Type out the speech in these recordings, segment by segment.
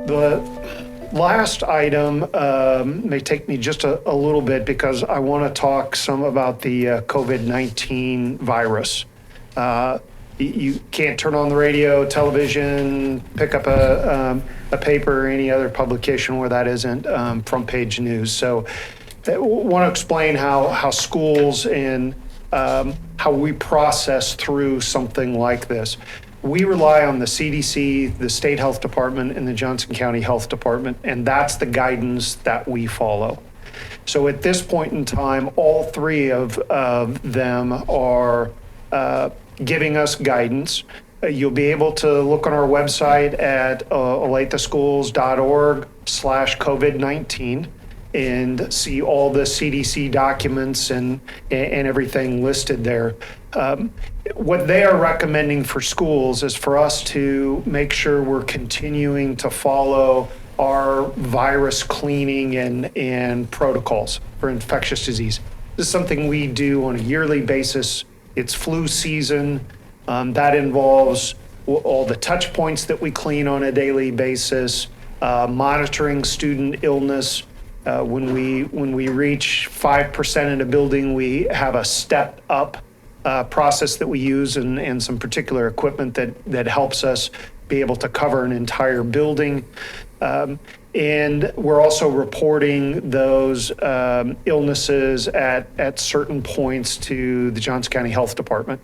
The last item may take me just a little bit because I want to talk some about the COVID-19 virus. You can't turn on the radio, television, pick up a paper or any other publication where that isn't front page news. So I want to explain how schools and how we process through something like this. We rely on the CDC, the State Health Department, and the Johnson County Health Department, and that's the guidance that we follow. So at this point in time, all three of them are giving us guidance. You'll be able to look on our website at olatheschools.org/COVID-19 and see all the CDC documents and everything listed there. What they are recommending for schools is for us to make sure we're continuing to follow our virus cleaning and protocols for infectious disease. This is something we do on a yearly basis. It's flu season. That involves all the touch points that we clean on a daily basis, monitoring student illness. When we reach 5% in a building, we have a step up process that we use and some particular equipment that helps us be able to cover an entire building. And we're also reporting those illnesses at certain points to the Johnson County Health Department.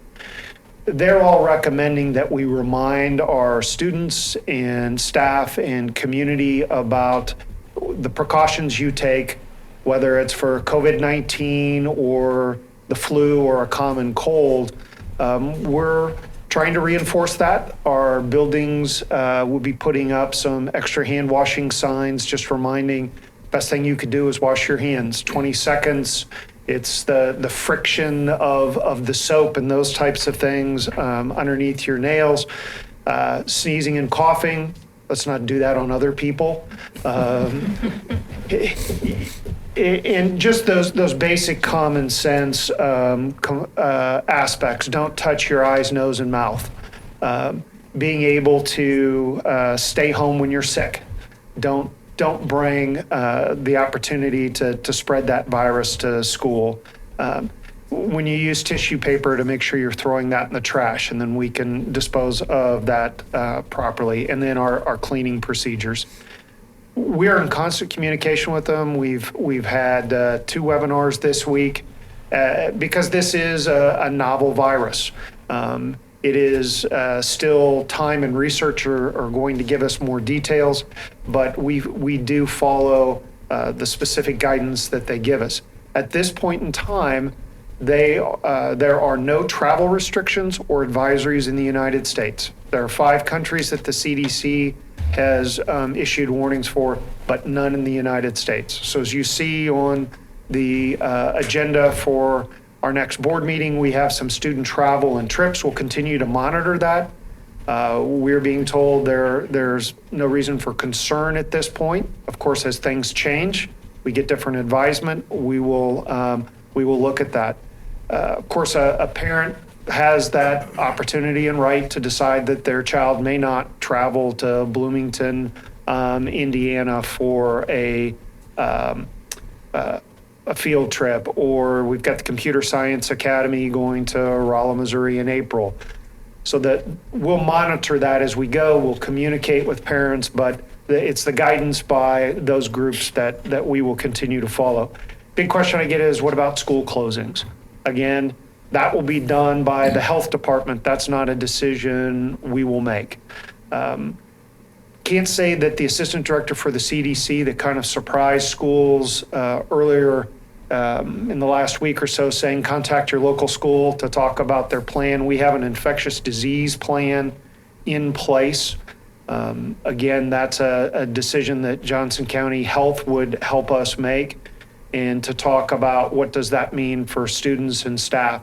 They're all recommending that we remind our students and staff and community about the precautions you take, whether it's for COVID-19 or the flu or a common cold. We're trying to reinforce that. Our buildings will be putting up some extra hand washing signs, just reminding best thing you could do is wash your hands. 20 seconds. It's the friction of the soap and those types of things underneath your nails. Sneezing and coughing. Let's not do that on other people. And just those basic common sense aspects. Don't touch your eyes, nose, and mouth. Being able to stay home when you're sick. Don't bring the opportunity to spread that virus to school. When you use tissue paper, to make sure you're throwing that in the trash, and then we can dispose of that properly. And then our cleaning procedures. We're in constant communication with them. We've had 2 webinars this week because this is a novel virus. It is still time and research are going to give us more details, but we do follow the specific guidance that they give us. At this point in time, there are no travel restrictions or advisories in the United States. There are 5 countries that the CDC has issued warnings for, but none in the United States. So as you see on the agenda for our next board meeting, we have some student travel and trips. We'll continue to monitor that. We're being told there's no reason for concern at this point. Of course, as things change, we get different advisement. We will look at that. Of course, a parent has that opportunity and right to decide that their child may not travel to Bloomington, Indiana for a field trip, or we've got the Computer Science Academy going to Rolla, Missouri in April. So that we'll monitor that as we go. We'll communicate with parents, but it's the guidance by those groups that we will continue to follow. Big question I get is, what about school closings? Again, that will be done by the health department. That's not a decision we will make. Can't say that the assistant director for the CDC that kind of surprised schools earlier in the last week or so saying contact your local school to talk about their plan. We have an infectious disease plan in place. Again, that's a decision that Johnson County Health would help us make, and to talk about what does that mean for students and staff.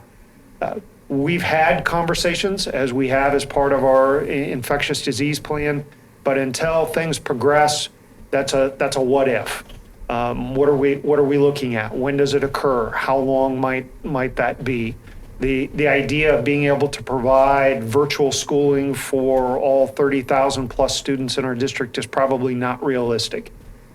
We've had conversations, as we have as part of our infectious disease plan, but until things progress, that's a what if. What are we looking at? When does it occur? How long might that be? the idea of being able to provide virtual schooling for all 30,000 plus students in our district is probably not realistic.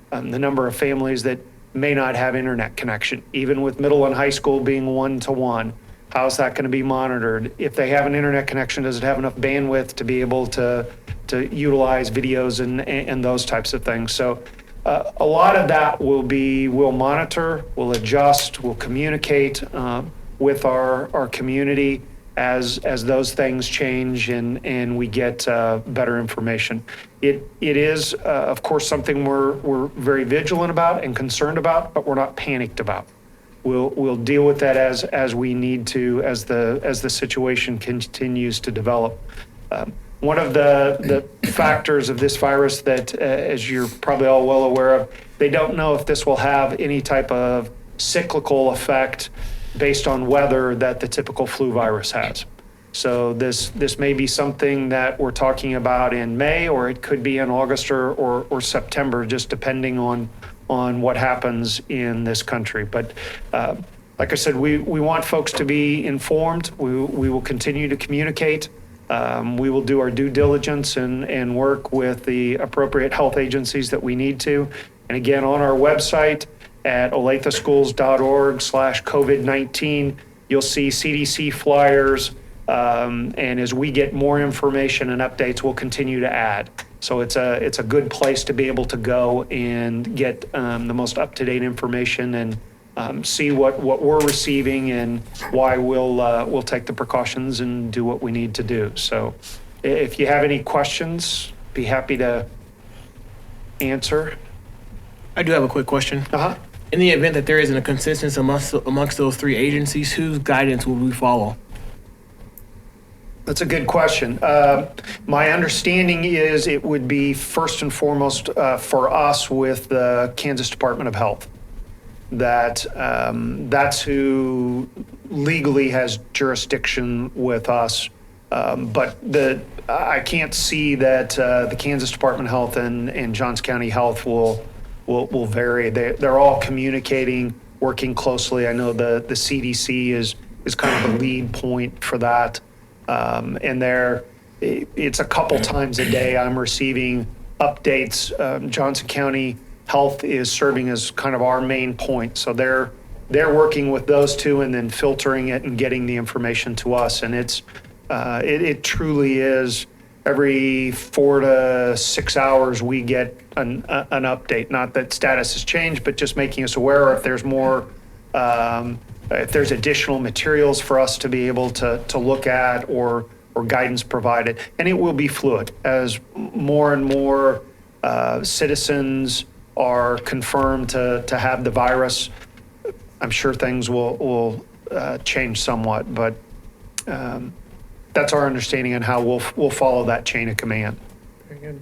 The number of families that may not have internet connection, even with middle and high school being one-to-one, how's that going to be monitored? If they have an internet connection, does it have enough bandwidth to be able to utilize videos and those types of things? So a lot of that we'll monitor, we'll adjust, we'll communicate with our community as those things change and we get better information. It is, of course, something we're very vigilant about and concerned about, but we're not panicked about. We'll deal with that as we need to, as the situation continues to develop. One of the factors of this virus that, as you're probably all well aware of, they don't know if this will have any type of cyclical effect based on weather that the typical flu virus has. So this may be something that we're talking about in May, or it could be in August or September, just depending on what happens in this country. But like I said, we want folks to be informed. We will continue to communicate. We will do our due diligence and work with the appropriate health agencies that we need to. And again, on our website at olatheschools.org/COVID-19, you'll see CDC flyers. And as we get more information and updates, we'll continue to add. So it's a good place to be able to go and get the most up-to-date information and see what we're receiving and why we'll take the precautions and do what we need to do. So if you have any questions, be happy to answer. I do have a quick question. Uh-huh. In the event that there isn't a consensus amongst those three agencies, whose guidance will we follow? That's a good question. My understanding is it would be first and foremost for us with the Kansas Department of Health. That's who legally has jurisdiction with us. But I can't see that the Kansas Department of Health and Johns County Health will vary. They're all communicating, working closely. I know the CDC is kind of a lead point for that. And it's a couple times a day I'm receiving updates. Johnson County Health is serving as kind of our main point. So they're working with those two and then filtering it and getting the information to us. And it truly is every 4 to 6 hours we get an update. Not that status has changed, but just making us aware if there's more, if there's additional materials for us to be able to look at or guidance provided. And it will be fluid as more and more citizens are confirmed to have the virus. I'm sure things will change somewhat, but that's our understanding on how we'll follow that chain of command. Very good.